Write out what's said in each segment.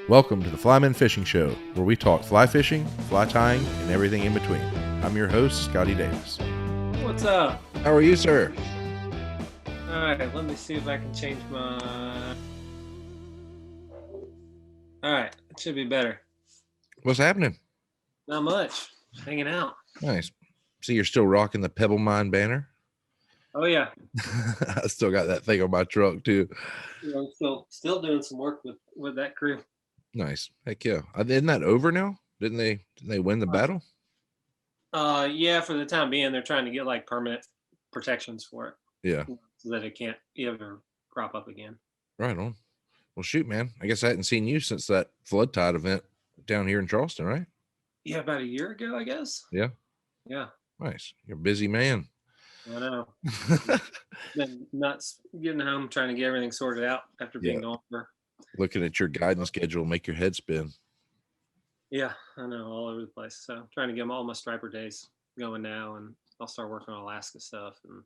Welcome to the Flymen Fishing Show, where we talk fly fishing, fly tying, and everything in between. I'm your host, Scotty Davis. What's up? How are you, sir? All right, let me see if I can change my... All right, it should be better. What's happening? Not much. Just hanging out. Nice. See, you're still rocking the Pebble Mine banner? Oh, yeah. I still got that thing on my truck, too. I'm still doing some work with that crew. Nice. Heck yeah. Isn't that over now? Didn't they win the battle? Yeah, for the time being, they're trying to get like permanent protections for it. Yeah. So that it can't ever crop up again. Right on. Well, shoot, man. I guess I hadn't seen you since that flood tide event down here in Charleston, right? Yeah, about a year ago, I guess. Yeah. Yeah. Nice. You're a busy man. I know. Been nuts getting home, trying to get everything sorted out after being gone for... Looking at your guidance schedule make your head spin. Yeah, I know, all over the place. So I'm trying to get all my striper days going now, and I'll start working on Alaska stuff. And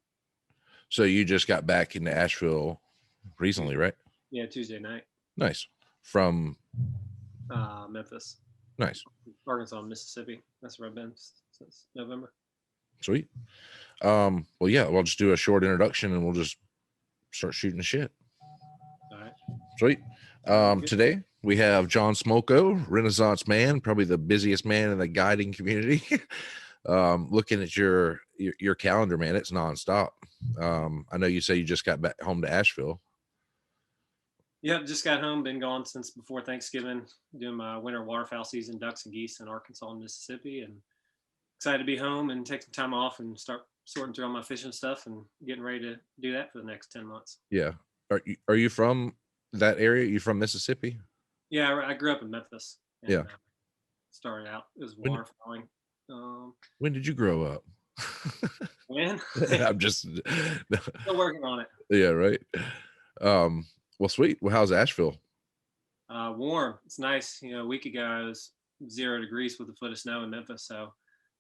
so you just got back into Asheville recently, right? Yeah, Tuesday night. Nice. From Memphis. Nice. Arkansas, Mississippi. That's where I've been since November. Sweet. Well, yeah, we'll just do a short introduction and we'll just start shooting the shit. All right. Sweet. Today we have John Smolko, Renaissance man, probably the busiest man in the guiding community. Looking at your calendar, man, it's nonstop. I know you say you just got back home to Asheville. Yep, just got home. Been gone since before Thanksgiving, doing my winter waterfowl season, ducks and geese in Arkansas and Mississippi, and excited to be home and take some time off and start sorting through all my fishing stuff and getting ready to do that for the next 10 months. Yeah. Are you from that area? You from Mississippi? Yeah, I grew up in Memphis. And, yeah. Started out as waterfowling. When did you grow up? When? I'm just still working on it. Yeah, right. Well, sweet. Well, how's Asheville? Warm. It's nice. A week ago it was 0 degrees with a foot of snow in Memphis, so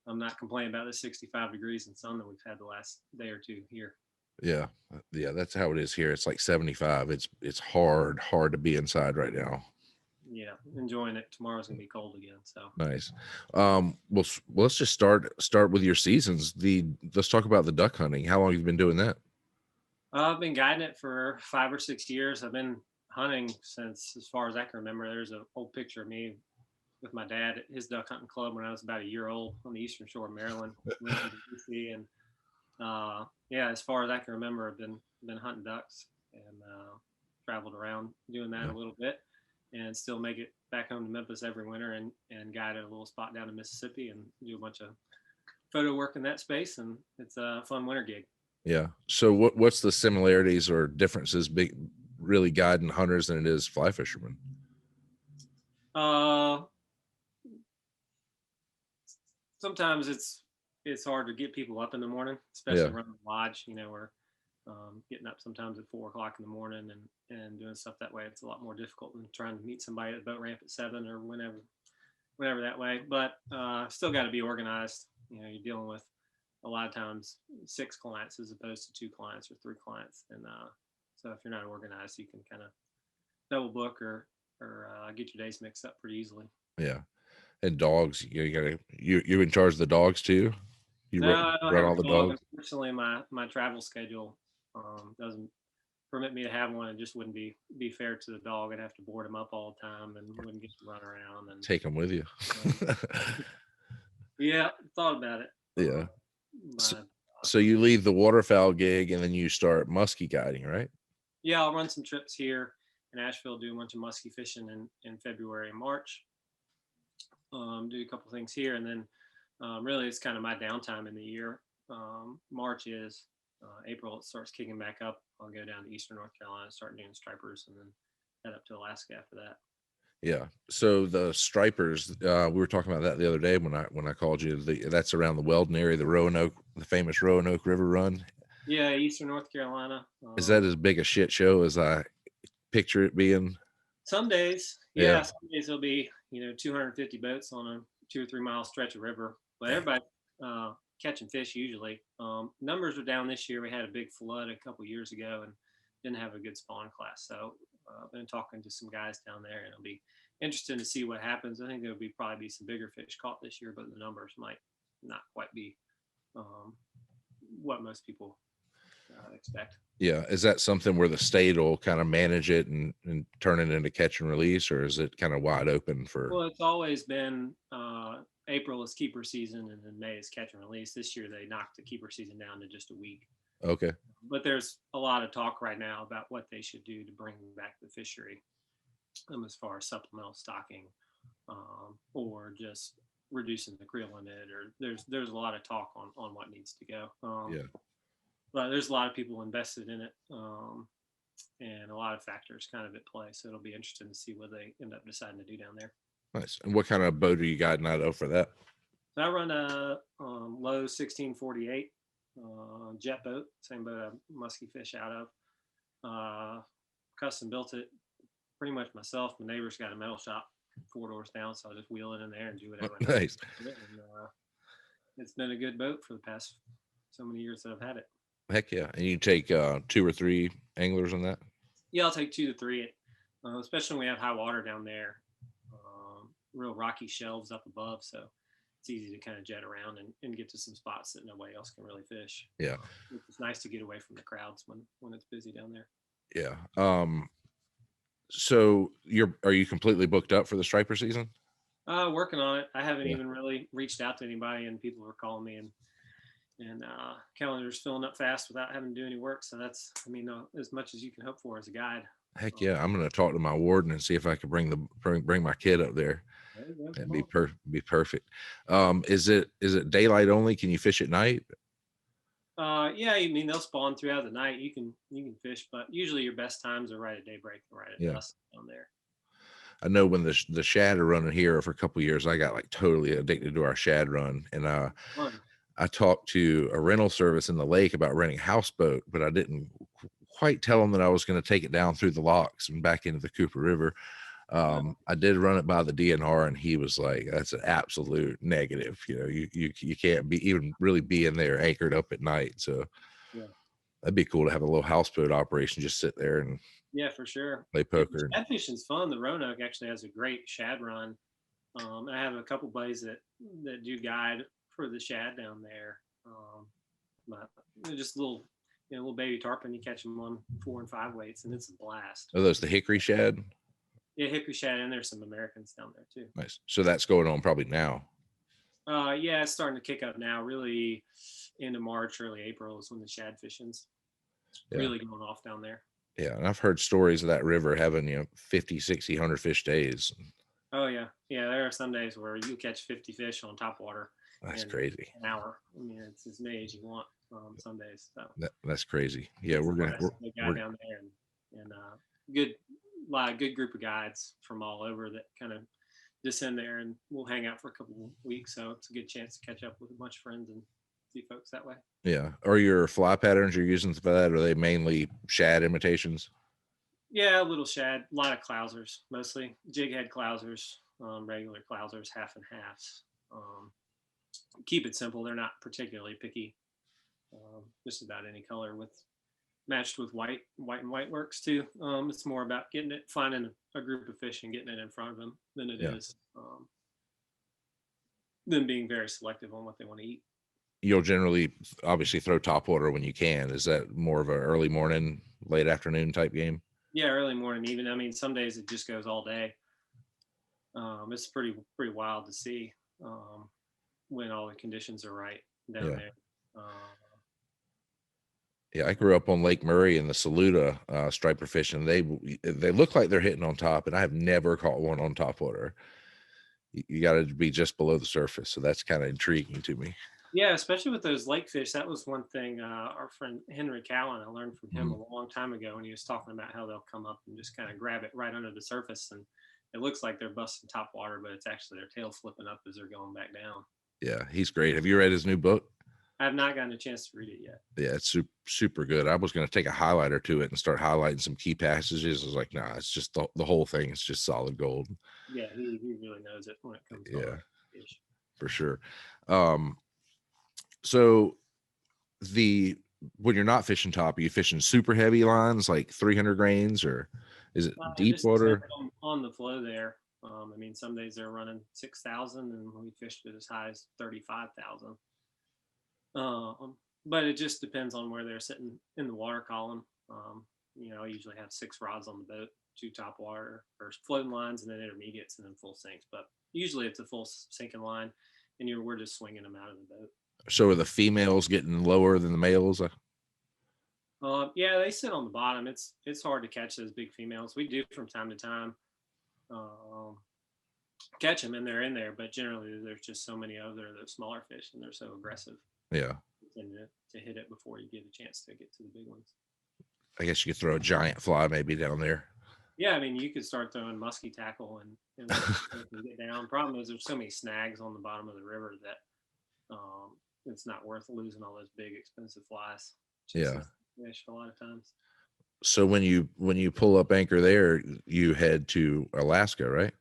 I'm not complaining about the 65 degrees and sun that we've had the last day or two here. Yeah, that's how it is here. It's like 75. It's hard to be inside right now. Yeah, enjoying it. Tomorrow's gonna be cold again. So nice. Well, let's just start with your seasons. Let's talk about the duck hunting. How long have you been doing that? I've been guiding it for 5 or 6 years. I've been hunting since, as far as I can remember. There's an old picture of me with my dad at his duck hunting club when I was about a year old on the eastern shore of Maryland. And yeah, as far as I can remember, I've been hunting ducks and traveled around doing that a little bit, and still make it back home to Memphis every winter and guide at a little spot down in Mississippi and do a bunch of photo work in that space. And it's a fun winter gig. Yeah. So what's the similarities or differences really guiding hunters than it is fly fishermen? Sometimes it's hard to get people up in the morning, especially running the lodge. We're getting up sometimes at 4 o'clock in the morning and doing stuff that way. It's a lot more difficult than trying to meet somebody at the boat ramp at 7 or whenever that way. But still got to be organized. You're dealing with a lot of times 6 clients as opposed to 2 clients or 3 clients, and so if you're not organized, you can kind of double book or get your days mixed up pretty easily. Yeah. And dogs, you're in charge of the dogs too? I don't run all the dogs. Unfortunately, my travel schedule doesn't permit me to have one. It just wouldn't be fair to the dog. I'd have to board him up all the time and wouldn't get to run around and take him with you. Yeah, thought about it. Yeah. So you leave the waterfowl gig and then you start muskie guiding, right? Yeah, I'll run some trips here in Asheville, do a bunch of muskie fishing in February and March. Do a couple things here, and then really it's kind of my downtime in the year. March is April, it starts kicking back up. I'll go down to eastern North Carolina, start doing stripers, and then head up to Alaska after that. Yeah. So the stripers, we were talking about that the other day when I called you. That's around the Weldon area, the famous Roanoke River Run. Yeah, eastern North Carolina. Is that as big a shit show as I picture it being? Some days, yeah. Some days there'll be 250 boats on a 2 or 3 mile stretch of river, but everybody catching fish usually. Numbers are down this year. We had a big flood a couple years ago and didn't have a good spawn class, so been talking to some guys down there, and it'll be interesting to see what happens. I think there'll probably be some bigger fish caught this year, but the numbers might not quite be um, what most people expect. Yeah. Is that something where the state will kind of manage it and turn it into catch and release, or is it kind of wide open for? Well, it's always been April is keeper season, and then May is catch and release. This year they knocked the keeper season down to just a week. Okay. But there's a lot of talk right now about what they should do to bring back the fishery, as far as supplemental stocking, or just reducing the creel limit. Or there's a lot of talk on what needs to go. Yeah. But there's a lot of people invested in it, and a lot of factors kind of at play. So it'll be interesting to see what they end up deciding to do down there. Nice. And what kind of boat are you guiding out of for that? So I run a low 1648 jet boat, same boat I musky fish out of. Custom built it pretty much myself. My neighbor's got a metal shop 4 doors down, so I'll just wheel it in there and do whatever. Nice. And, it's been a good boat for the past so many years that I've had it. Heck yeah. And you take 2 or 3 anglers on that? Yeah, I'll take 2 to 3, especially when we have high water down there. Real rocky shelves up above, so it's easy to kind of jet around and get to some spots that nobody else can really fish. Yeah. It's nice to get away from the crowds when it's busy down there. Yeah. So are you completely booked up for the striper season? Working on it. I haven't even really reached out to anybody, and people are calling me, and calendars filling up fast without having to do any work. So that's, as much as you can hope for as a guide. Heck yeah. I'm going to talk to my warden and see if I could bring my kid up there. That'd be perfect. Is it daylight only? Can you fish at night? Yeah, they'll spawn throughout the night. You can fish, but usually your best times are right at daybreak and right at dusk down there. I know when the shad are running here for a couple of years, I got like totally addicted to our shad run. And I talked to a rental service in the lake about renting a houseboat, but I didn't quite tell them that I was going to take it down through the locks and back into the Cooper River. I did run it by the DNR, and he was like, that's an absolute negative. You can't even really be in there anchored up at night. So that'd be cool to have a little houseboat operation, just sit there and for sure play poker. Shad fishing's fun. The Roanoke actually has a great shad run. I have a couple buddies that do guide for the shad down there. But they're just little baby tarpon. You catch them on 4 and 5 weights, and it's a blast. Are those the hickory shad? Yeah, hickory shad, and there's some Americans down there too. Nice. So that's going on probably now. Yeah, it's starting to kick up now. Really, end of March, early April is when the shad fishing's really going off down there. Yeah, and I've heard stories of that river having 50, 60, 100 fish days. Oh yeah, there are some days where you catch 50 fish on top water. That's crazy. An hour. It's as many as you want some days. So that's crazy. Yeah, we're down there, and a lot of good group of guides from all over that kind of descend there, and we'll hang out for a couple of weeks. So it's a good chance to catch up with a bunch of friends and see folks that way. Yeah. Are your fly patterns you're using for that, are they mainly shad imitations? Yeah, a little shad, a lot of clousers, mostly jig head clousers, regular clousers, half and halves. Keep it simple. They're not particularly picky. Just about any color matched with white and white works too. It's more about finding a group of fish and getting it in front of them than it is them being very selective on what they want to eat. You'll generally obviously throw topwater when you can. Is that more of an early morning, late afternoon type game? Yeah, early morning even. Some days it just goes all day. It's pretty wild to see when all the conditions are right down there. Yeah, I grew up on Lake Murray in the Saluda striper fishing. They look like they're hitting on top, and I have never caught one on topwater. You got to be just below the surface, so that's kind of intriguing to me. Yeah, especially with those lake fish. That was one thing our friend Henry Cowan, I learned from him a long time ago, when he was talking about how they'll come up and just kind of grab it right under the surface, and it looks like they're busting top water, but it's actually their tail flipping up as they're going back down. Yeah, he's great. Have you read his new book? I have not gotten a chance to read it yet. Yeah, it's super good. I was going to take a highlighter to it and start highlighting some key passages. I was like, nah, it's just the whole thing. It's just solid gold. Yeah, he really knows it when it comes to fish. For sure. So when you're not fishing top, are you fishing super heavy lines like 300 grains, or Is it It deep just depends water? on the flow there. I mean, some days they're running 6,000, and we fished it as high as 35,000. Um, but it just depends on where they're sitting in the water column. I usually have 6 rods on the boat, 2 top water or floating lines, and then intermediates, and then full sinks. But usually it's a full sinking line, and we're just swinging them out of the boat. So are the females getting lower than the males? Yeah, they sit on the bottom. It's hard to catch those big females. We do from time to time um, catch them, and they're in there. But generally, there's just so many of those smaller fish, and they're so aggressive. Yeah. To hit it before you get a chance to get to the big ones. I guess you could throw a giant fly maybe down there. Yeah, I mean, you could start throwing musky tackle and get down. Problem is, there's so many snags on the bottom of the river that it's not worth losing all those big expensive flies. Yeah. Fish a lot of times. So when you pull up anchor there, you head to Alaska, right?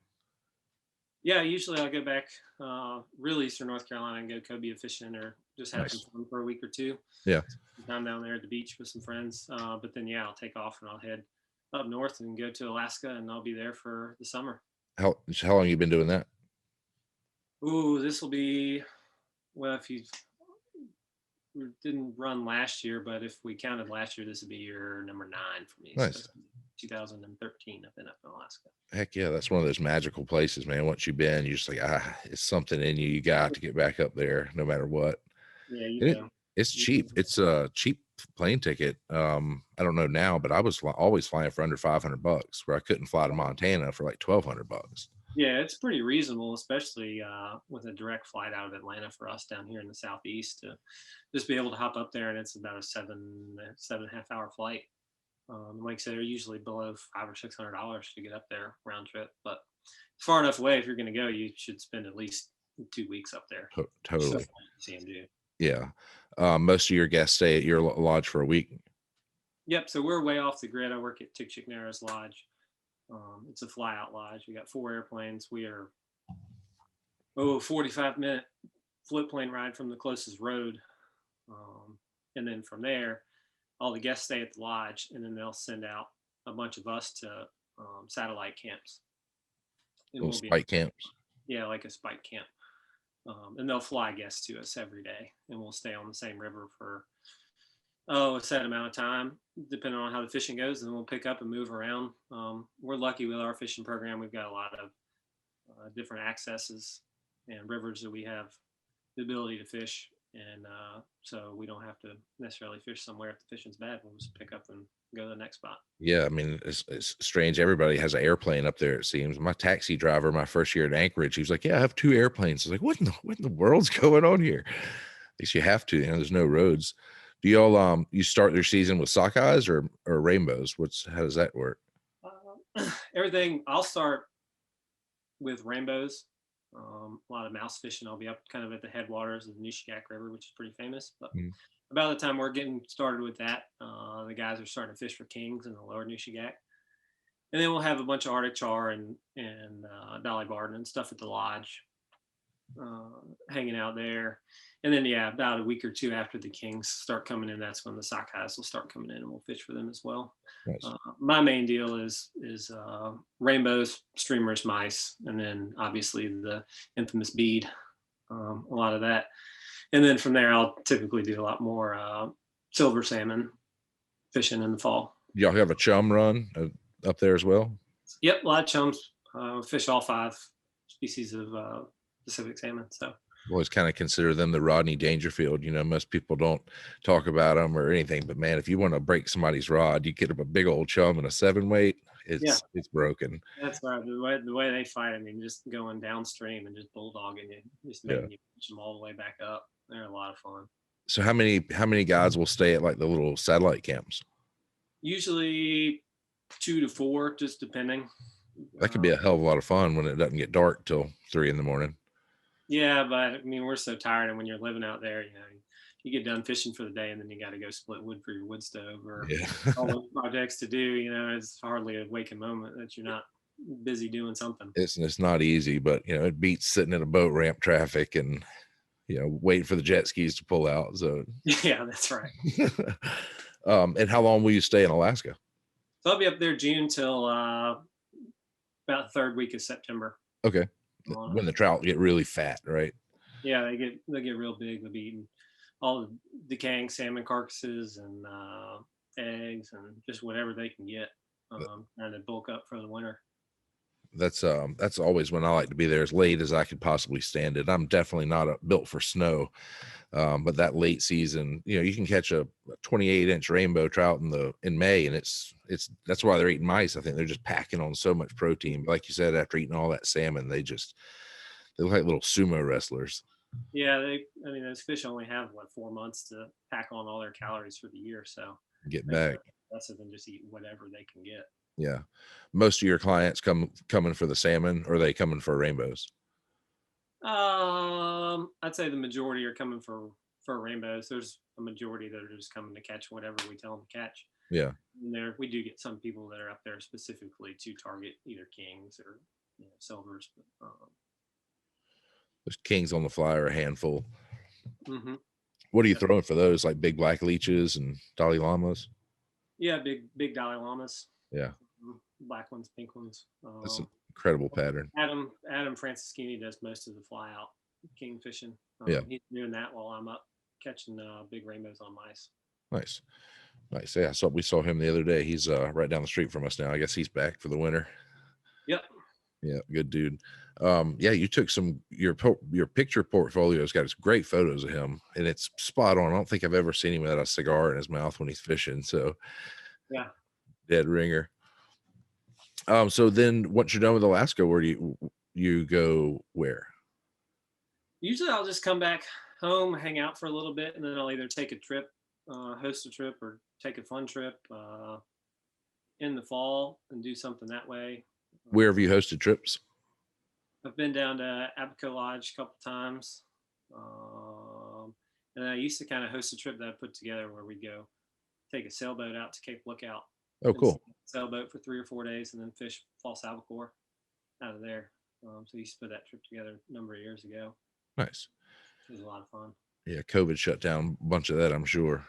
Yeah, usually I'll go back real eastern North Carolina and go cobia fishing, or just have some fun for a week or two. Yeah. I'm down there at the beach with some friends. But then, I'll take off and I'll head up north and go to Alaska, and I'll be there for the summer. How long you been doing that? Ooh, this will be, well, if you didn't run last year, but if we counted last year, this would be year number 9 for me. Nice. So 2013, I've been up in Alaska. Heck yeah, that's one of those magical places, man. Once you've been, you're just like, it's something in you. You got to get back up there no matter what. Yeah, it's cheap. It's a cheap plane ticket. I don't know now, but I was always flying for under $500, where I couldn't fly to Montana for like $1,200. Yeah, it's pretty reasonable, especially with a direct flight out of Atlanta for us down here in the Southeast, to just be able to hop up there, and it's about a 7.5 hour flight. Like I said, they're usually below $500 or $600 to get up there round trip, but it's far enough away. If you're going to go, you should spend at least 2 weeks up there. Totally. CMG. Yeah. Most of your guests stay at your lodge for a week. Yep. So we're way off the grid. I work at Tikchik Narrows Lodge. It's a fly out lodge. We got 4 airplanes. We are 45-minute float plane ride from the closest road. And then from there, all the guests stay at the lodge, and then they'll send out a bunch of us to satellite camps. Little spike camps. Yeah, like a spike camp. And they'll fly guests to us every day, and we'll stay on the same river for a set amount of time, depending on how the fishing goes, and then we'll pick up and move around. We're lucky with our fishing program. We've got a lot of different accesses and rivers that we have the ability to fish, and so we don't have to necessarily fish somewhere if the fishing's bad. We'll just pick up and go to the next spot. Yeah, I mean, it's strange. Everybody has an airplane up there, it seems. My taxi driver, my first year at Anchorage, he was like, "Yeah, I have 2 airplanes." I was like, "What in the world's going on here?" At least you have to. There's no roads. Do y'all you start their season with sockeyes or rainbows? How does that work? Everything. I'll start with rainbows. A lot of mouse fishing. I'll be up kind of at the headwaters of the Nushagak River, which is pretty famous. But about the time we're getting started with that, the guys are starting to fish for kings in the lower Nushagak. And then we'll have a bunch of Arctic char and Dolly Barton and stuff at the lodge, hanging out there. And then, about a week or 2 after the kings start coming in, that's when the sockeyes will start coming in, and we'll fish for them as well. Nice. My main deal is rainbows, streamers, mice, and then obviously the infamous bead, a lot of that. And then from there, I'll typically do a lot more silver salmon fishing in the fall. Y'all have a chum run up there as well? Yep, a lot of chums. Fish all 5 species of Pacific salmon. So always kind of consider them the Rodney Dangerfield. Most people don't talk about them or anything, but man, if you want to break somebody's rod, you get up a big old chum and a 7-weight, it's broken. That's right. The way they fight, I mean, just going downstream and just bulldogging you, just making you push them all the way back up. They're a lot of fun. So how many guys will stay at like the little satellite camps? Usually 2 to 4, just depending. That could be a hell of a lot of fun when it doesn't get dark till 3 a.m. Yeah, but I mean, we're so tired, and when you're living out there, you get done fishing for the day, and then you got to go split wood for your wood stove or all those projects to do. It's hardly a waking moment that you're not busy doing something. It's not easy, but it beats sitting in a boat ramp traffic and waiting for the jet skis to pull out. So yeah, that's right. And how long will you stay in Alaska? So I'll be up there June till about the third week of September. Okay. On 'em. When the trout get really fat, right? Yeah, they get real big. They'll be eating all the decaying salmon carcasses and eggs and just whatever they can get, and to bulk up for the winter. That's always when I like to be there as late as I could possibly stand it. I'm definitely not built for snow. But that late season, you can catch a 28-inch rainbow trout in May, and that's why they're eating mice. I think they're just packing on so much protein. Like you said, after eating all that salmon, they look like little sumo wrestlers. Yeah, those fish only have 4 months to pack on all their calories for the year, so Get they're back. lesser than just eating whatever they can get. Yeah. Most of your clients coming for the salmon, or are they coming for rainbows? I'd say the majority are coming for rainbows. There's a majority that are just coming to catch whatever we tell them to catch. Yeah. And we do get some people that are up there specifically to target either kings or silvers. But, There's kings on the fly are a handful. mhm. What are you Yeah, throwing for those? Like big black leeches and Dalai Lamas? yeah, big Dalai Lamas, Yeah. black ones, pink ones. That's an incredible pattern. Adam Francischini does most of the fly out king fishing. Yeah. He's doing that while I'm up catching big rainbows on mice. Nice. Nice. Yeah. So we saw him the other day. He's right down the street from us now. I guess he's back for the winter. Yep. Yeah. Good dude. Yeah, you took your picture portfolio's got great photos of him, and it's spot on. I don't think I've ever seen him without a cigar in his mouth when he's fishing. So Yeah. dead ringer. So then once you're done with Alaska, where do you go where? Usually I'll just come back home, hang out for a little bit, and then I'll either take a trip, host a trip, or take a fun trip in the fall and do something that way. Where have you hosted trips? I've been down to Abaco Lodge a couple times. Um, and I used to kind of host a trip that I put together where we'd go take a sailboat out to Cape Lookout Oh, and cool. sailboat for 3 or 4 days and then fish false albacore out of there. So I used to put that trip together a number of years ago. Nice. It was a lot of fun. Yeah, COVID shut down a bunch of that, I'm sure.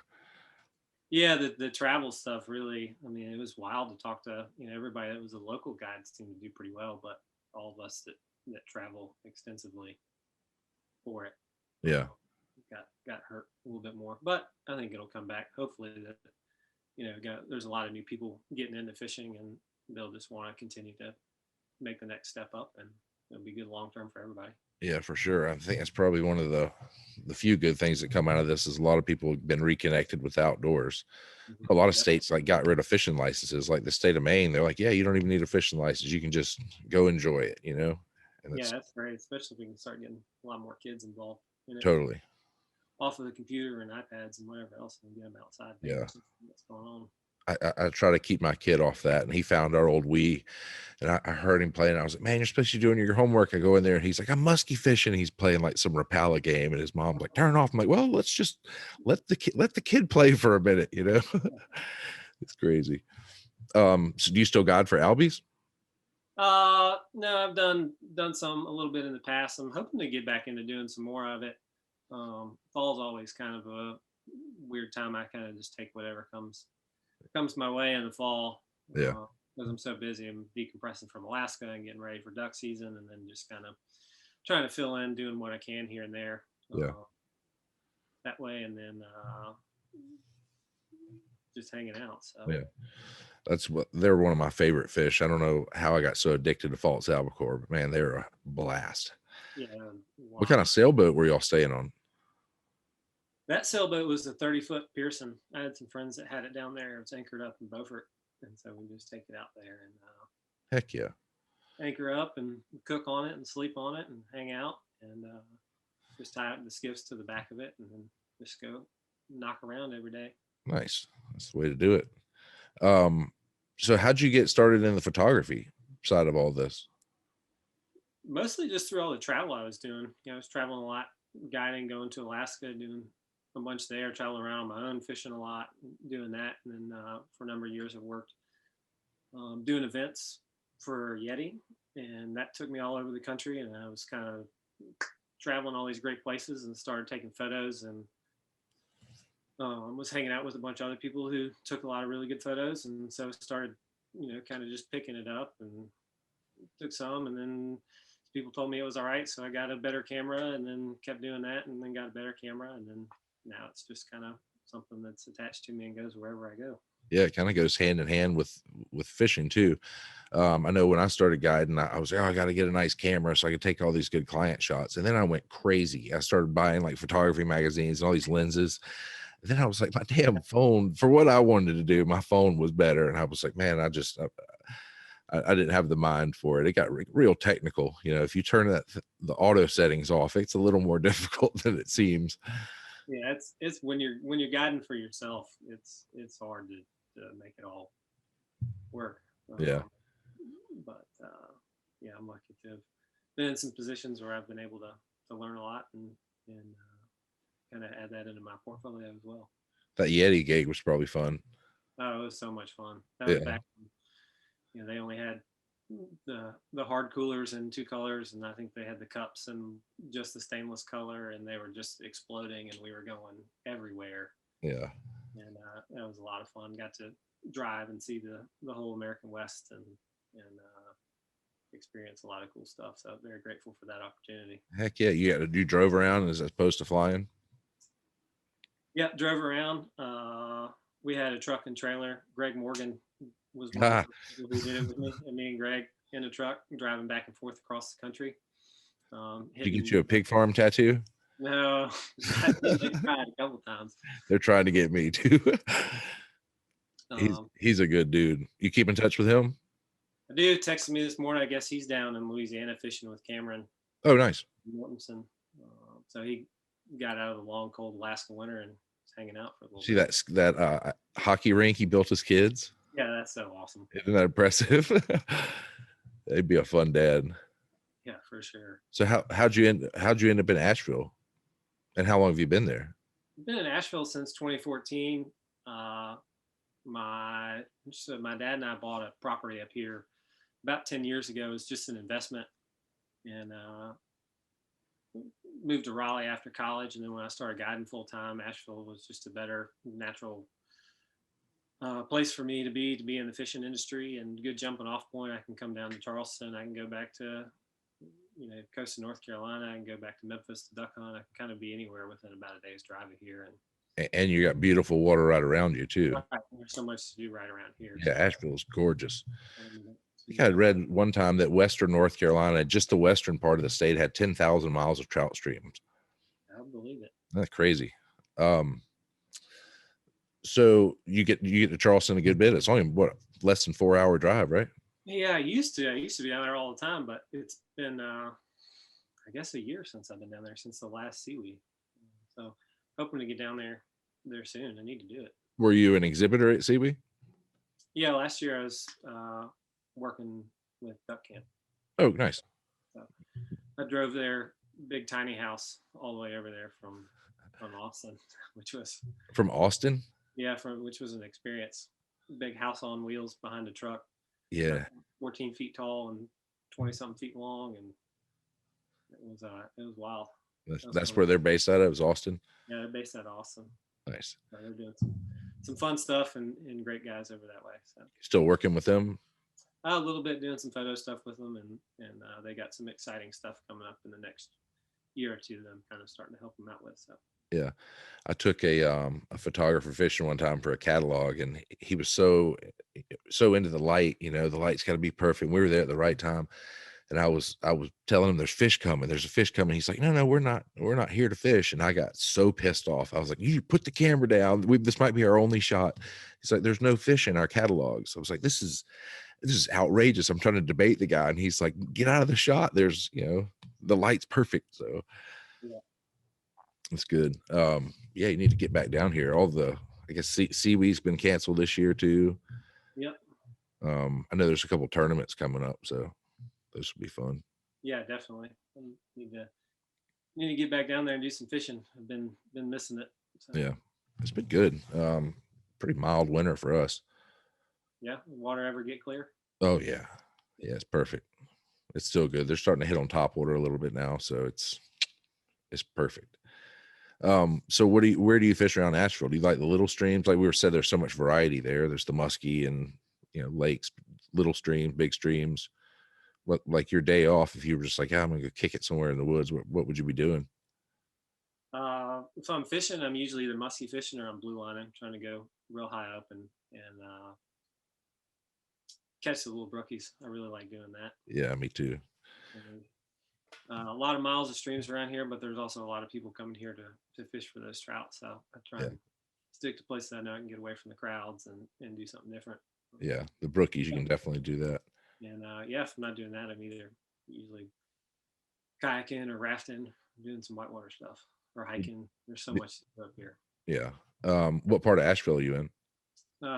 Yeah, the travel stuff really. I mean, it was wild to talk to everybody that was a local guide seemed to do pretty well, but all of us that travel extensively for it Yeah. got hurt a little bit more. But I think it'll come back. Hopefully that there's a lot of new people getting into fishing and they'll just want to continue to make the next step up, and it'll be good long term for everybody. Yeah, for sure. I think it's probably one of the few good things that come out of this is a lot of people have been reconnected with outdoors. A lot of Yep. states got rid of fishing licenses, like the state of Maine. They're like, yeah, you don't even need a fishing license. You can just go enjoy it, And Yeah, it's that's great, especially if we can start getting a lot more kids involved in it. totally, Off of the computer and iPads and whatever else, and get them outside. yeah. What's going on? I try to keep my kid off that, and he found our old Wii, and I heard him playing. I was like, "Man, you're supposed to be doing your homework." I go in there, and he's like, "I'm musky fishing." He's playing like some Rapala game, and his mom's like, "Turn it off." I'm like, "Well, let's just let the kid play for a minute." It's crazy. So do you still guide for Albies? No, I've done some a little bit in the past. I'm hoping to get back into doing some more of it. Fall's always kind of a weird time. I kind of just take whatever comes my way in the fall. Yeah. Because I'm so busy. I'm decompressing from Alaska and getting ready for duck season, and then just kind of trying to fill in, doing what I can here and there. Yeah. That way, and then just hanging out. So Yeah. They're one of my favorite fish. I don't know how I got so addicted to false albacore, but man, they're a blast. Yeah. What kind of sailboat were y'all staying on? That sailboat was a 30-foot Pearson. I had some friends that had it down there. It was anchored up in Beaufort, and so we just take it out there and Heck yeah. anchor up and cook on it and sleep on it and hang out and just tie up the skiffs to the back of it and then just go knock around every day. Nice. That's the way to do it. So how'd you get started in the photography side of all this? Mostly just through all the travel I was doing. I was traveling a lot, guiding, going to Alaska, doing a bunch there, traveling around on my own, fishing a lot, doing that. And then for a number of years, I worked doing events for Yeti, and that took me all over the country. And I was kind of traveling all these great places and started taking photos and was hanging out with a bunch of other people who took a lot of really good photos. And so started kind of just picking it up and took some, and then people told me it was all right, so I got a better camera, and then kept doing that, and then got a better camera, and then now it's just kind of something that's attached to me and goes wherever I go. Yeah, it kind of goes hand in hand with fishing too. I know when I started guiding, I was like, oh, I got to get a nice camera so I could take all these good client shots. And then I went crazy. I started buying like photography magazines and all these lenses. And then I was like, my damn phone, for what I wanted to do, my phone was better. And I was like, man, I didn't have the mind for it. It got real technical. If you turn the auto settings off, it's a little more difficult than it seems. Yeah, it's when you're guiding for yourself, it's hard to make it all work. Yeah. But yeah, I'm lucky to have been in some positions where I've been able to learn a lot and kind of add that into my portfolio as well. That Yeti gig was probably fun. Oh, it was so much fun. That was back when, they only had the hard coolers in 2 colors, and I think they had the cups and just the stainless color, and they were just exploding, and we were going everywhere. Yeah. And that was a lot of fun. Got to drive and see the whole American West and experience a lot of cool stuff. So I'm very grateful for that opportunity. Heck yeah. You drove around as opposed to flying? Yeah, drove around. We had a truck and trailer. Greg Morgan was one of the people who did it with me, and me and Greg in a truck driving back and forth across the country. Did you get you a pig farm tattoo? No, I tried a couple times. They're trying to get me too. He's a good dude. You keep in touch with him? I do. Texted me this morning. I guess he's down in Louisiana fishing with Cameron. Oh, nice. Mortensen. So he got out of the long, cold Alaska winter and was hanging out for a little See bit. that hockey rink he built his kids? Yeah, that's so awesome. Isn't that impressive? They'd be a fun dad. Yeah, for sure. So how'd you end up in Asheville? And how long have you been there? I've been in Asheville since 2014. My dad and I bought a property up here about 10 years ago. It was just an investment, and moved to Raleigh after college. And then when I started guiding full time, Asheville was just a better natural place for me to be in the fishing industry, and good jumping off point. I can come down to Charleston. I can go back to coast of North Carolina. I can go back to Memphis to duck hunt. I can kind of be anywhere within about a day's drive of here. And you got beautiful water right around you too. Right. There's so much to do right around here. Yeah, Asheville's gorgeous. I think I'd read one time that Western North Carolina, just the western part of the state, had 10,000 miles of trout streams. I believe it. That's crazy. So you get to Charleston a good bit. It's only less than 4-hour drive, right? Yeah, I used to be down there all the time, but it's been I guess a year since I've been down there, since the last seaweed. So hoping to get down there soon. I need to do it. Were you an exhibitor at Seawee? Yeah, last year I was working with Duck Camp. Oh, nice. So I drove their big tiny house all the way over there from Austin, which was from Austin. Yeah, which was an experience. Big house on wheels behind a truck. Yeah, 14 feet tall and 20 something feet long, and it was wild. That's where they're based out of, is Austin. Yeah, they're based out of Austin. Nice. So they're doing some fun stuff and great guys over that way. So still working with them? A little bit, doing some photo stuff with them, and they got some exciting stuff coming up in the next year or two that I'm kind of starting to help them out with. So yeah, I took a photographer fishing one time for a catalog, and he was so into the light. The light's got to be perfect. We were there at the right time, and I was telling him there's fish coming. There's a fish coming. He's like, no, we're not here to fish. And I got so pissed off. I was like, you put the camera down. This might be our only shot. He's like, there's no fish in our catalog. So I was like, this is outrageous. I'm trying to debate the guy, and he's like, get out of the shot. There's the light's perfect. So yeah. That's good. Yeah, you need to get back down here. I guess Seaweed's been canceled this year too. Yep. I know there's a couple tournaments coming up, so those will be fun. Yeah, definitely. Need to get back down there and do some fishing. I've been missing it. So. Yeah, it's been good. Pretty mild winter for us. Yeah, water ever get clear? Oh yeah, it's perfect. It's still good. They're starting to hit on top water a little bit now, so it's perfect. So where do you fish around Asheville? Do you like the little streams? Like we were said, there's so much variety there. There's the muskie and lakes, little streams, big streams. What, like your day off, if you were just like, I'm gonna go kick it somewhere in the woods, what would you be doing? If I'm fishing, I'm usually either musky fishing or I'm blue lining, trying to go real high up and catch the little brookies. I really like doing that. Yeah, me too. And, a lot of miles of streams around here, but there's also a lot of people coming here to fish for those trout. So I try Yeah. and stick to places I know I can get away from the crowds and do something different. Yeah, the brookies, you can definitely do that. And yeah, if I'm not doing that, I'm either usually kayaking or rafting, doing some whitewater stuff or hiking. There's so much to do up here. Yeah. What part of Asheville are you in?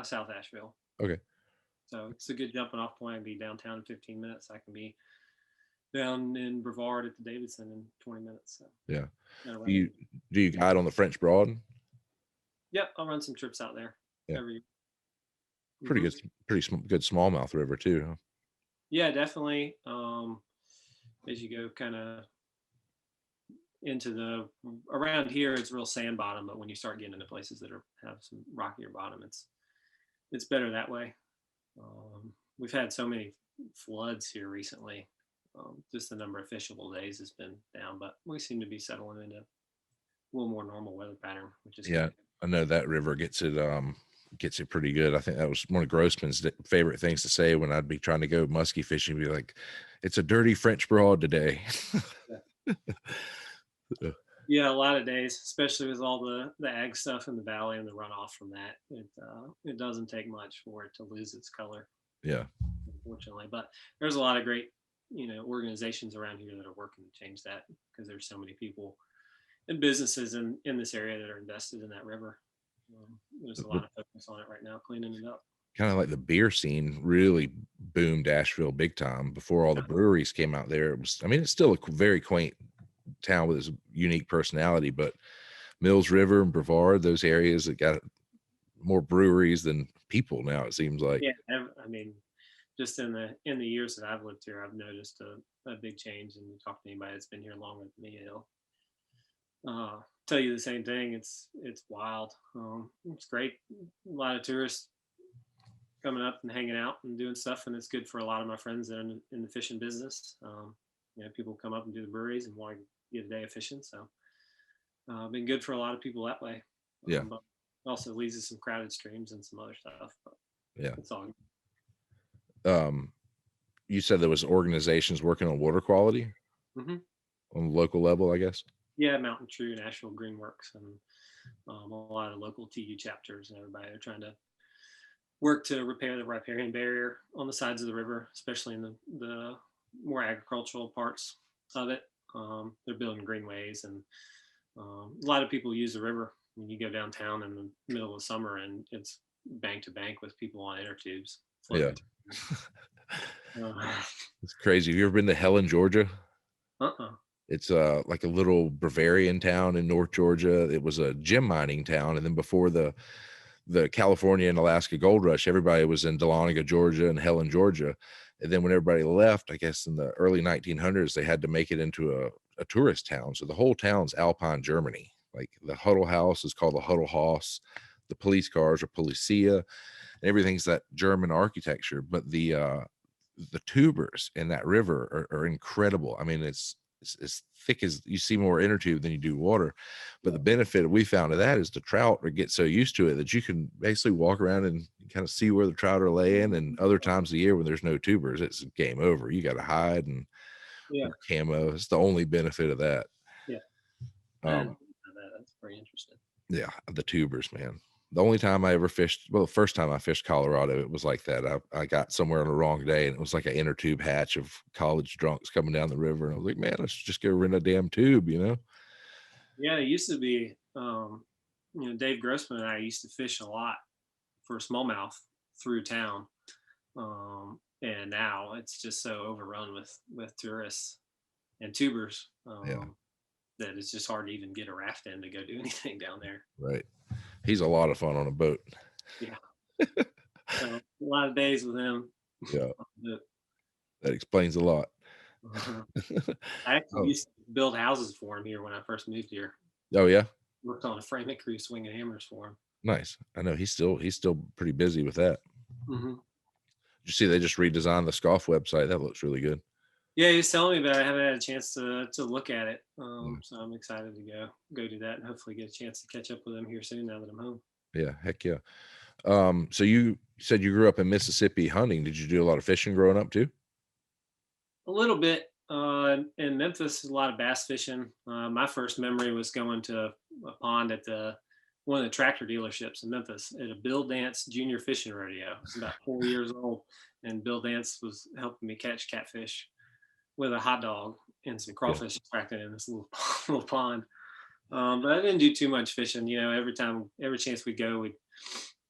South Asheville. Okay. So it's a good jumping off point. I can be downtown in 15 minutes. I can be down in Brevard at the Davidson in 20 minutes. So Yeah. right. Do you guide on the French Broad? Yep, I'll run some trips out there Yeah. every. Pretty good, good smallmouth river too, huh? Yeah, definitely. As you go kind of into the around here, it's real sand bottom, but when you start getting into places that have some rockier bottom, it's better that way. We've had so many floods here recently. Just the number of fishable days has been down, but we seem to be settling into a little more normal weather pattern, which is good. I know that river gets it pretty good. I think that was one of Grossman's favorite things to say when I'd be trying to go musky fishing. Be like, it's a dirty French Broad today. Yeah, a lot of days, especially with all the ag stuff in the valley and the runoff from that. It doesn't take much for it to lose its color. Yeah, unfortunately. But there's a lot of great, organizations around here that are working to change that because there's so many people and businesses in this area that are invested in that river. There's a lot of focus on it right now, cleaning it up. kind of like the beer scene really boomed Asheville big time before all the breweries came out there. It's still a very quaint town with its unique personality, but Mills River and Brevard, those areas that got more breweries than people now, it seems like. Yeah, just in the years that I've lived here, I've noticed a big change. And you talk to anybody that's been here longer than me, they'll tell you the same thing. It's wild. It's great. A lot of tourists coming up and hanging out and doing stuff, and it's good for a lot of my friends that are in the fishing business. People come up and do the breweries and want to get a day of fishing. So been good for a lot of people that way. Yeah. But also leads to some crowded streams and some other stuff. But yeah. It's all. You said there was organizations working on water quality on the local level, I guess. Yeah, Mountain True, National Greenworks, and a lot of local TU chapters and everybody are trying to work to repair the riparian barrier on the sides of the river, especially in the more agricultural parts of it. They're building greenways, and a lot of people use the river. When you go downtown in the middle of summer, and it's bank to bank with people on inner tubes. Yeah. It's crazy. Have you ever been to Helen, Georgia? It's like a little Bavarian town in North Georgia. It was a gem mining town, and then before the California and Alaska gold rush, everybody was in Dahlonega, Georgia, and Helen, Georgia. And then when everybody left, I guess in the early 1900s, they had to make it into a tourist town. So the whole town's Alpine, Germany. Like the Huddle House is called the Huddle Haus. The police cars are Policia, and everything's that German architecture. But the tubers in that river are incredible. I mean, it's as thick as you see more inner tube than you do water. But the benefit we found of that is the trout get so used to it that you can basically walk around and kind of see where the trout are laying. And other times of the year when there's no tubers, it's game over. You got to hide and camo. It's the only benefit of that. Yeah. That's very interesting. Yeah, the tubers, man. The only time I ever fished, well, the first time I fished Colorado, it was like that. I got somewhere on the wrong day, and it was like an inner tube hatch of college drunks coming down the river. And I was like, man, let's just go rent a damn tube, Yeah, it used to be, Dave Grossman and I used to fish a lot for smallmouth through town. And now it's just so overrun with tourists and tubers that it's just hard to even get a raft in to go do anything down there. Right. He's a lot of fun on a boat. Yeah. So, a lot of days with him. Yeah. That explains a lot. I actually used to build houses for him here when I first moved here. Oh yeah. Worked on a framing crew swinging hammers for him. Nice. I know he's still pretty busy with that. you see they just redesigned the Scoff website? That looks really good. Yeah, he's telling me, but I haven't had a chance to look at it. Yeah. So I'm excited to go do that and hopefully get a chance to catch up with him here soon now that I'm home. Yeah, heck yeah. So you said you grew up in Mississippi hunting. Did you do a lot of fishing growing up too? A little bit. In Memphis, a lot of bass fishing. My first memory was going to a pond at the one of the tractor dealerships in Memphis at a Bill Dance Junior Fishing Rodeo. I was about 4 years old, and Bill Dance was helping me catch catfish with a hot dog and some Yeah. crawfish attracted in this little little pond. But I didn't do too much fishing. Every chance we go, we'd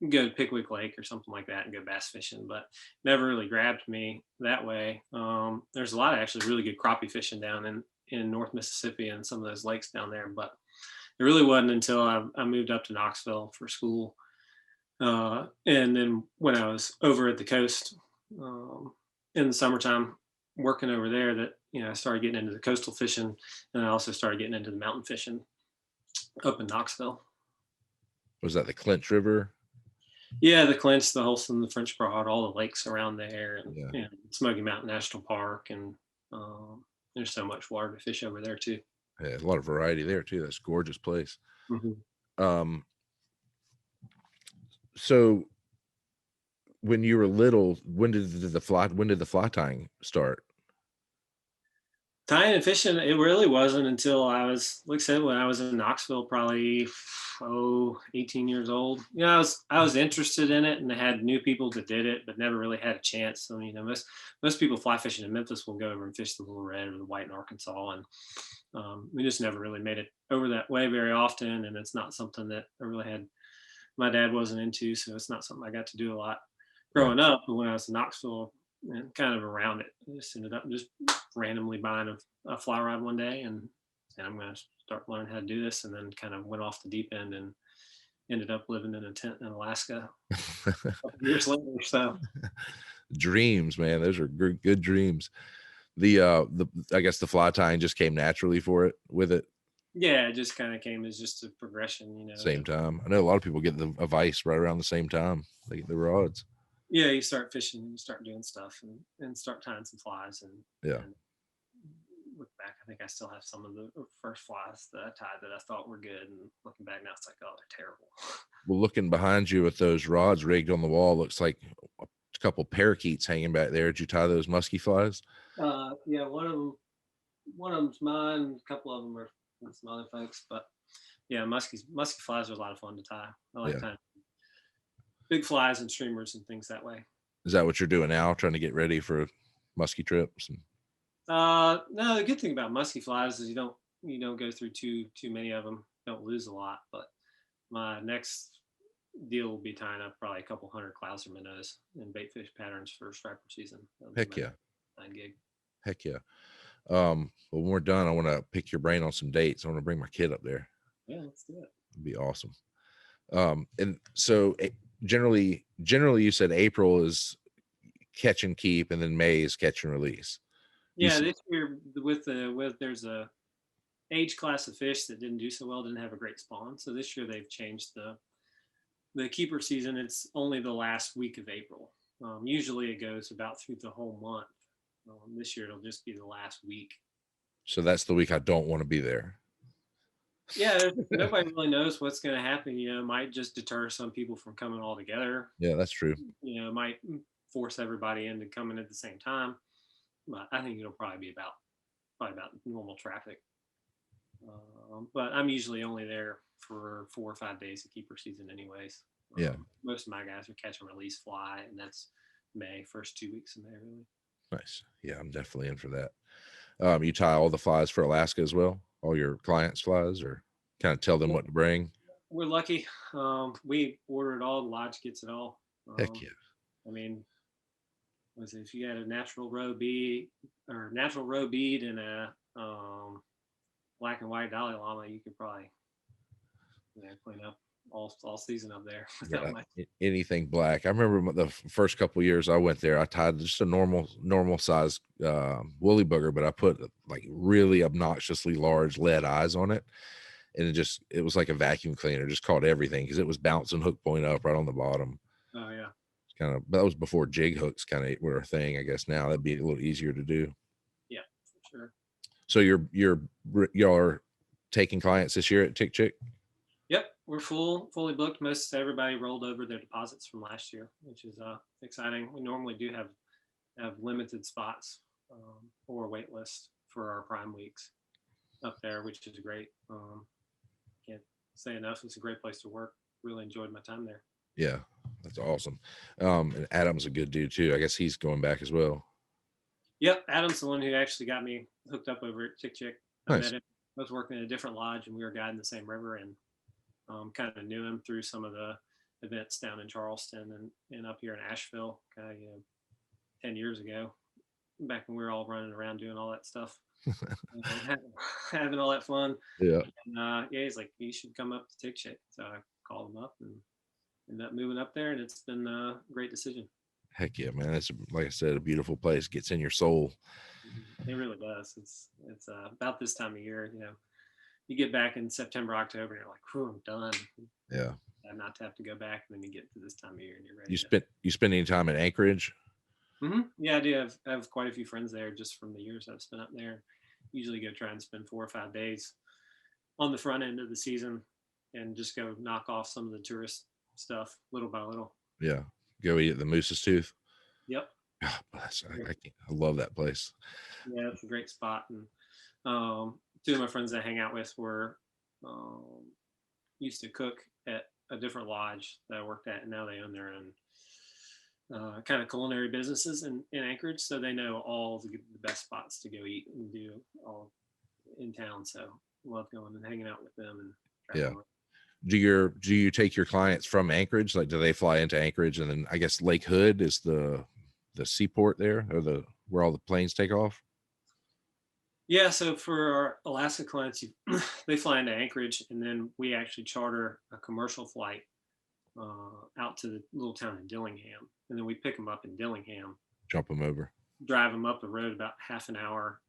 go to Pickwick Lake or something like that and go bass fishing. But never really grabbed me that way. There's a lot of actually really good crappie fishing down in North Mississippi and some of those lakes down there. But it really wasn't until I moved up to Knoxville for school. And then when I was over at the coast in the summertime, working over there, that I started getting into the coastal fishing, and I also started getting into the mountain fishing up in Knoxville. Was that the Clinch River? Yeah, the Clinch, the Holston, the French Broad, all the lakes around there, and, Yeah. and Smoky Mountain National Park, and there's so much water to fish over there too. Yeah, a lot of variety there too. That's a gorgeous place. Mhm. Um, so when you were little, when did the fly tying start? Tying and fishing, it really wasn't until I was, like I said, when I was in Knoxville, probably 18 years old. I was interested in it and had new people that did it, but never really had a chance. So, most people fly fishing in Memphis will go over and fish the Little Red or the White in Arkansas, and we just never really made it over that way very often. And it's not something that I really had. My dad wasn't into, so it's not something I got to do a lot growing up. But when I was in Knoxville and kind of around it, I just ended up just randomly buying a fly rod one day and saying, I'm going to start learning how to do this. And then kind of went off the deep end and ended up living in a tent in Alaska a couple years later. So Dreams, man. Those are good dreams. The I guess the fly tying just came naturally for it with it. yeah, it just kind of came as just a progression. Same time. I know a lot of people get the a vice right around the same time. They get the rods. Yeah, you start fishing and you start doing stuff and start tying some flies Yeah. and look back, I think I still have some of the first flies that I tied that I thought were good, and looking back now, it's like, oh, they're terrible. Well, looking behind you with those rods rigged on the wall, looks like a couple parakeets hanging back there. Did you tie those musky flies? Yeah, one of them's mine. A couple of them are from some other folks, but yeah, musky flies are a lot of fun to tie. I like Yeah. tying big flies and streamers and things that way. Is that what you're doing now? Trying to get ready for musky trips? No, the good thing about musky flies is you don't go through too many of them. Don't lose a lot. But my next deal will be tying up probably a couple hundred clouser minnows and bait fish patterns for striper season. Heck yeah. 9 gig. Heck yeah. Well, when we're done, I want to pick your brain on some dates. I want to bring my kid up there. Yeah, let's do it. It'd be awesome. And so generally you said April is catch and keep, and then May is catch and release. Yeah, this year with there's a age class of fish that didn't do so well, didn't have a great spawn. So this year they've changed the keeper season. It's only the last week of April. Usually it goes about through the whole month. This year it'll just be the last week. So that's the week I don't want to be there. Yeah, nobody really knows what's going to happen. It might just deter some people from coming all together. Yeah, that's true. It might force everybody into coming at the same time. But I think it'll probably be about normal traffic. But I'm usually only there for 4 or 5 days of keeper season anyways. Yeah. Most of my guys are catch and release fly, and that's May, first 2 weeks of May, really. Nice. Yeah, I'm definitely in for that. You tie all the flies for Alaska as well? All your clients' flies, or kind of tell them what to bring? We're lucky. We order it all. The lodge gets it all. Heck yeah. I mean, if you had a natural roe bead and a black and white Dalai Lama, you could probably clean up all season up there. Yeah, anything black. I remember the first couple of years I went there, I tied just a normal size woolly booger, but I put like really obnoxiously large lead eyes on it, and it was like a vacuum cleaner, just caught everything because it was bouncing hook point up right on the bottom. Oh yeah, kind of, that was before jig hooks kind of were a thing. I guess now that'd be a little easier to do. Yeah, for sure. So y'all are taking clients this year at Tick Chick? Yep, we're fully booked. Most everybody rolled over their deposits from last year, which is exciting. We normally do have limited spots or a wait list for our prime weeks up there, which is great. Can't say enough. It's a great place to work. Really enjoyed my time there. Yeah, that's awesome. And Adam's a good dude too. I guess he's going back as well. Yep, Adam's the one who actually got me hooked up over at Tick Chick. I Nice. met him. I was working in a different lodge, and we were guiding the same river, and kind of knew him through some of the events down in Charleston and up here in Asheville, kind of 10 years ago, back when we were all running around doing all that stuff, having all that fun. Yeah. And yeah, he's like, you should come up to Tick Chick. So I called him up and ended up moving up there, and it's been a great decision. Heck yeah, man. It's, like I said, a beautiful place. Gets in your soul. It really does. It's about this time of year, you get back in September, October, and you're like, whew, I'm done. Yeah. I'm not to have to go back, and then you get to this time of year and you're ready. You spend any time in Anchorage? Mm-hmm. Yeah, I do. I have quite a few friends there just from the years I've spent up there. Usually go try and spend 4 or 5 days on the front end of the season and just go knock off some of the tourist stuff little by little. Yeah. Go eat at the Moose's Tooth. Yep. God bless. I love that place. Yeah, it's a great spot. And 2 of my friends I hang out with were used to cook at a different lodge that I worked at, and now they own their own kind of culinary businesses in Anchorage. So they know all the best spots to go eat and do all in town. So love going and hanging out with them. And yeah. Do you take your clients from Anchorage? Like, do they fly into Anchorage and then I guess Lake Hood is the seaport there, or where all the planes take off? Yeah, so for our Alaska clients, they fly into Anchorage, and then we actually charter a commercial flight out to the little town in Dillingham, and then we pick them up in Dillingham, jump them over, drive them up the road about half an hour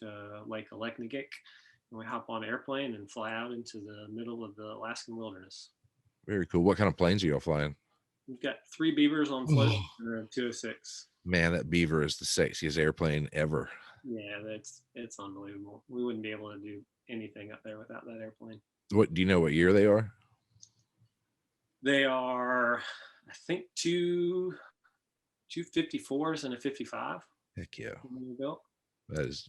to Lake Aleknagik, and we hop on an airplane and fly out into the middle of the Alaskan wilderness. Very cool. What kind of planes are y'all flying? We've got 3 Beavers on float and a 206. Man, that Beaver is the sexiest airplane ever. Yeah, it's unbelievable. We wouldn't be able to do anything up there without that airplane. What do you know what year they are? They are, I think, 2 254s and a 55. Heck yeah. Built. That is,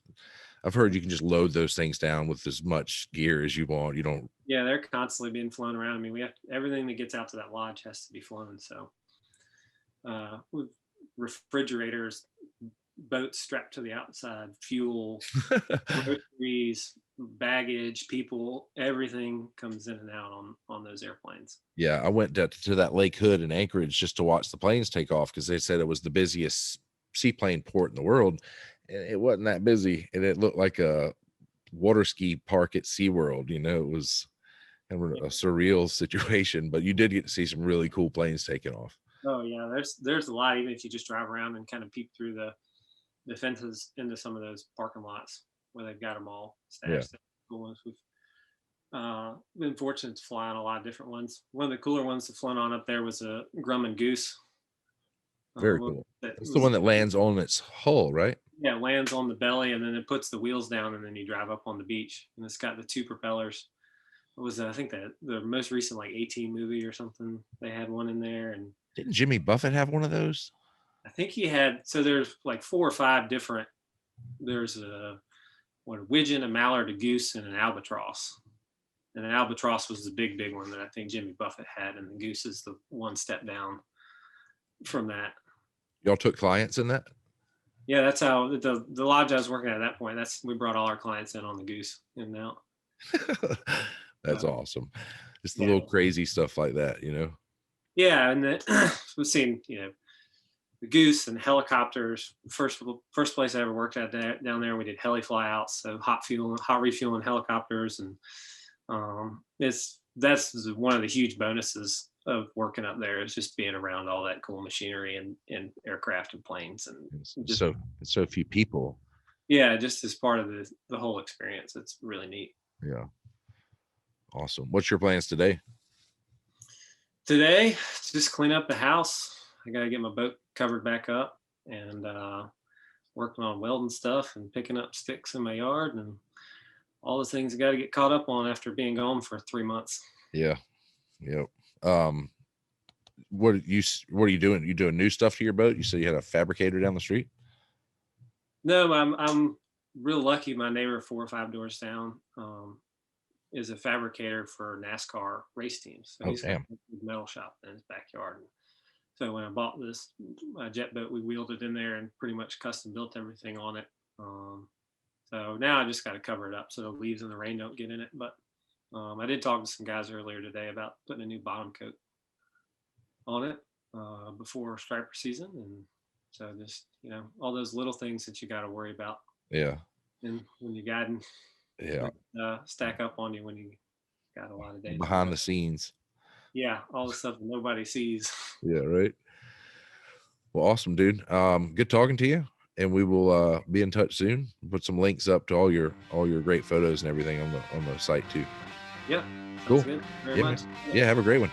I've heard you can just load those things down with as much gear as you want. You don't. Yeah, they're constantly being flown around. I mean, we have everything that gets out to that lodge has to be flown. So with refrigerators, boats strapped to the outside, fuel, groceries, baggage, people, everything comes in and out on those airplanes. Yeah, I went to that Lake Hood in Anchorage just to watch the planes take off because they said it was the busiest seaplane port in the world. And it wasn't that busy, and it looked like a water ski park at SeaWorld. It was kind of a surreal situation, but you did get to see some really cool planes taking off. Oh yeah, there's a lot, even if you just drive around and kind of peek through the fences into some of those parking lots where they've got them all stashed. Yeah. Cool ones. We've been fortunate to fly on a lot of different ones. One of the cooler ones to flown on up there was a Grumman Goose. Very cool. That's the one that lands on its hull, right? Yeah, it lands on the belly, and then it puts the wheels down, and then you drive up on the beach. And it's got the 2 propellers. It was, I think, the most recent like 18 movie or something. They had one in there. And didn't Jimmy Buffett have one of those? I think he had. So there's like 4 or 5 different. There's a widgeon, a mallard, a goose, and an albatross. And an albatross was the big one that I think Jimmy Buffett had, and the goose is the one step down from that. Y'all took clients in that? Yeah, that's how the lodge I was working at that point. We brought all our clients in on the goose in and out. That's awesome. Just the little crazy stuff like that, Yeah, and we've seen the goose and helicopters. First place I ever worked at down there, we did heli flyouts, so hot refueling helicopters, and that's one of the huge bonuses of working up there, is just being around all that cool machinery and aircraft and planes, and just, so few people. Yeah, just as part of the whole experience. It's really neat. Yeah. Awesome. What's your plans today? Today, just clean up the house. I got to get my boat covered back up and working on welding stuff and picking up sticks in my yard and all the things I got to get caught up on after being gone for 3 months. Yeah. Yep. What are you doing? You doing new stuff to your boat? You said you had a fabricator down the street? No, I'm real lucky. My neighbor 4 or 5 doors down is a fabricator for NASCAR race teams. So Oh, he's got damn. a metal shop in his backyard. So when I bought this jet boat, we wheeled it in there and pretty much custom built everything on it. So now I just got to cover it up so the leaves and the rain don't get in it. But I did talk to some guys earlier today about putting a new bottom coat on it before striper season. And so just, all those little things that you got to worry about. Yeah. And when you're guiding, Yeah. stack up on you when you got a lot of days Behind the scenes. Yeah, all the stuff that nobody sees. Yeah, right. Well, awesome, dude. Good talking to you, and we will be in touch soon. Put some links up to all your great photos and everything on the site too. Yeah, cool. good. Very much. Yeah, have a great one.